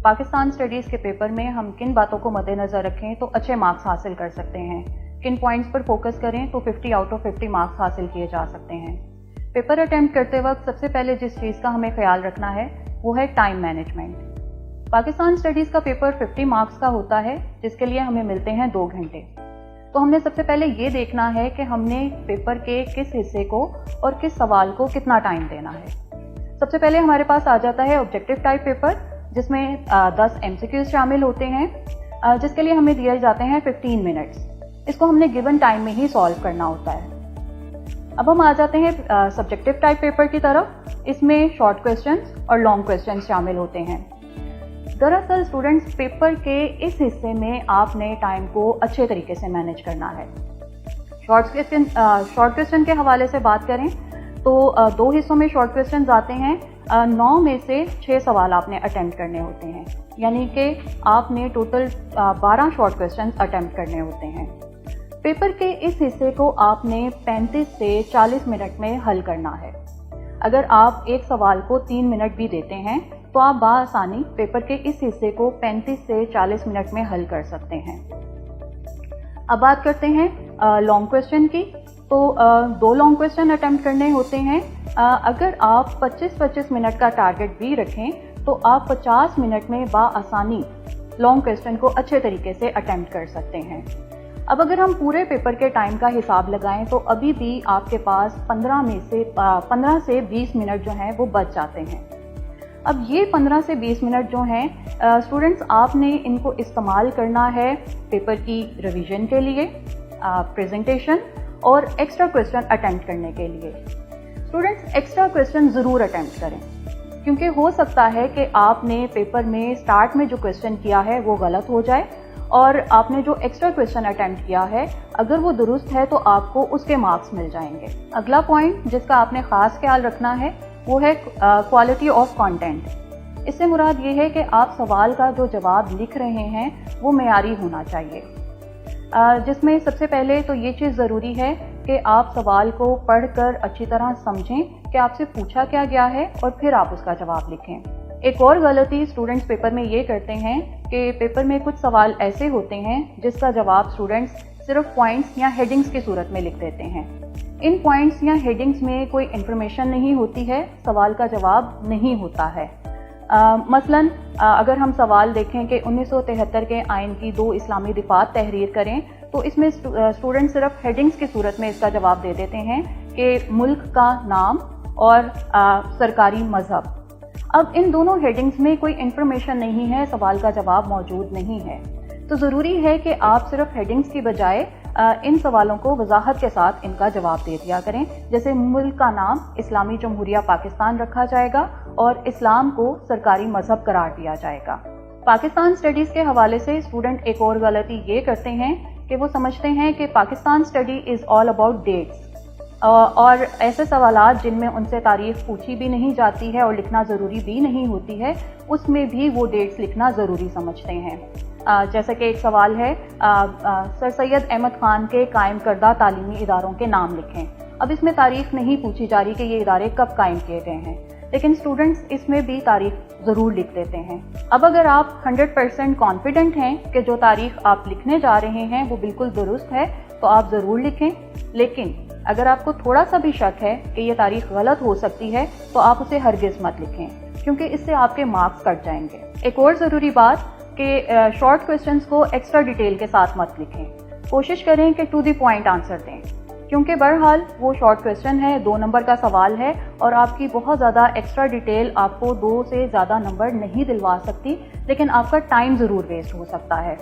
Pakistan studies के paper में हम किन बातों को मद्देनज़र रखें तो अच्छे मार्क्स हासिल कर सकते हैं, किन पॉइंट्स पर फोकस करें तो 50 आउट ऑफ 50 मार्क्स हासिल किए जा सकते हैं। पेपर अटेम्प्ट करते वक्त सबसे पहले जिस चीज़ का हमें ख्याल रखना है वो है टाइम मैनेजमेंट। पाकिस्तान स्टडीज़ का पेपर 50 मार्क्स का होता है, जिसके लिए हमें मिलते हैं 2 घंटे। तो हमने सबसे पहले ये देखना है कि हमने पेपर के किस हिस्से को और किस सवाल को कितना टाइम देना है। सबसे पहले हमारे पास आ जाता है ऑब्जेक्टिव टाइप पेपर, जिसमें 10 MCQs शामिल होते हैं, जिसके लिए हमें दिए जाते हैं 15 मिनट्स। इसको हमने गिवन टाइम में ही सॉल्व करना होता है। अब हम आ जाते हैं सब्जेक्टिव टाइप पेपर की तरफ। इसमें शॉर्ट क्वेश्चंस और लॉन्ग क्वेश्चंस शामिल होते हैं। दरअसल स्टूडेंट्स, पेपर के इस हिस्से में आपने टाइम को अच्छे तरीके से मैनेज करना है। शॉर्ट क्वेश्चन के हवाले से बात करें तो 2 हिस्सों में शॉर्ट क्वेश्चंस आते हैं। 9 में से 6 सवाल आपने अटेम्प्ट करने होते हैं, यानी कि आपने टोटल 12 शॉर्ट क्वेश्चंस अटेम्प्ट करने होते हैं। पेपर के इस हिस्से को आपने 35 से 40 मिनट में हल करना है। अगर आप एक सवाल को 3 मिनट भी देते हैं तो आप बआसानी पेपर के इस हिस्से को 35 से 40 मिनट में हल कर सकते हैं। अब बात करते हैं लॉन्ग क्वेश्चन की। तो 2 लॉन्ग क्वेश्चन अटेम्प्ट करने होते हैं। अगर आप 25-25 मिनट का टारगेट भी रखें तो आप 50 मिनट में बआसानी लॉन्ग क्वेश्चन को अच्छे तरीके से अटेम्प्ट कर सकते हैं। अब अगर हम पूरे पेपर के टाइम का हिसाब लगाएं तो अभी भी आपके पास 15 से 20 मिनट जो हैं वो बच जाते हैं। अब ये 15 से 20 मिनट जो हैं स्टूडेंट्स, आपने इनको इस्तेमाल करना है पेपर की रिवीजन के लिए, प्रेजेंटेशन और एक्स्ट्रा क्वेश्चन अटेम्प्ट करने के लिए। स्टूडेंट्स, एक्स्ट्रा क्वेश्चन ज़रूर अटेम्प्ट करें, क्योंकि हो सकता है कि आपने पेपर में स्टार्ट में जो क्वेश्चन किया है वो गलत हो जाए और आपने जो एक्स्ट्रा क्वेश्चन अटेम्प्ट किया है अगर वो दुरुस्त है तो आपको उसके मार्क्स मिल जाएंगे। अगला पॉइंट जिसका आपने ख़ास ख्याल रखना है वो है क्वालिटी ऑफ कंटेंट। इससे मुराद ये है कि आप सवाल का जो जवाब लिख रहे हैं वो मेयारी होना चाहिए, जिसमें सबसे पहले तो ये चीज़ ज़रूरी है कि आप सवाल को पढ़कर अच्छी तरह समझें कि आपसे पूछा क्या गया है और फिर आप उसका जवाब लिखें। एक और गलती स्टूडेंट्स पेपर में ये करते हैं कि पेपर में कुछ सवाल ऐसे होते हैं जिसका जवाब स्टूडेंट्स सिर्फ पॉइंट्स या हेडिंग्स की सूरत में लिख देते हैं। इन पॉइंट्स या हेडिंग्स में कोई इन्फॉर्मेशन नहीं होती है, सवाल का जवाब नहीं होता है। मसलन अगर हम सवाल देखें कि 1973 के आइन की 2 इस्लामी दिफात तहरीर करें तो इसमें स्टूडेंट सिर्फ हेडिंग्स की सूरत में इसका जवाब दे देते हैं कि मुल्क का नाम और सरकारी मजहब। अब इन दोनों हेडिंग्स में कोई इन्फॉर्मेशन नहीं है, सवाल का जवाब मौजूद नहीं है। तो ज़रूरी है कि आप सिर्फ हेडिंग्स की बजाय इन सवालों को वजाहत के साथ इनका जवाब दे दिया करें। जैसे मुल्क का नाम इस्लामी जमहूरिया पाकिस्तान रखा जाएगा और इस्लाम को सरकारी मजहब करार दिया जाएगा। पाकिस्तान स्टडीज़ के हवाले से स्टूडेंट एक और गलती ये करते हैं कि वो समझते हैं कि Pakistan study is all about dates, और ऐसे सवालात जिनमें उनसे तारीख पूछी भी नहीं जाती है और लिखना ज़रूरी भी नहीं होती है उसमें भी वो डेट्स लिखना ज़रूरी समझते हैं। जैसे कि एक सवाल है, सर सैयद अहमद ख़ान के कायम करदा तालीमी इदारों के नाम लिखें। अब इसमें तारीख नहीं पूछी जा रही कि ये इदारे कब कायम किए गए हैं, लेकिन स्टूडेंट्स इसमें भी तारीख ज़रूर लिख देते हैं। अब अगर आप 100% कॉन्फिडेंट हैं कि जो तारीख आप लिखने जा रहे हैं वो बिल्कुल दुरुस्त है तो आप ज़रूर लिखें, लेकिन अगर आपको थोड़ा सा भी शक है कि ये तारीख गलत हो सकती है तो आप उसे हरगिज़ मत लिखें, क्योंकि इससे आपके मार्क्स कट जाएंगे। एक और ज़रूरी बात कि शॉर्ट क्वेश्चंस को एक्स्ट्रा डिटेल के साथ मत लिखें। कोशिश करें कि टू द पॉइंट आंसर दें, क्योंकि बहरहाल वो शॉर्ट क्वेश्चन है, 2 नंबर का सवाल है और आपकी बहुत ज़्यादा एक्स्ट्रा डिटेल आपको 2 से ज़्यादा नंबर नहीं दिलवा सकती, लेकिन आपका टाइम ज़रूर वेस्ट हो सकता है।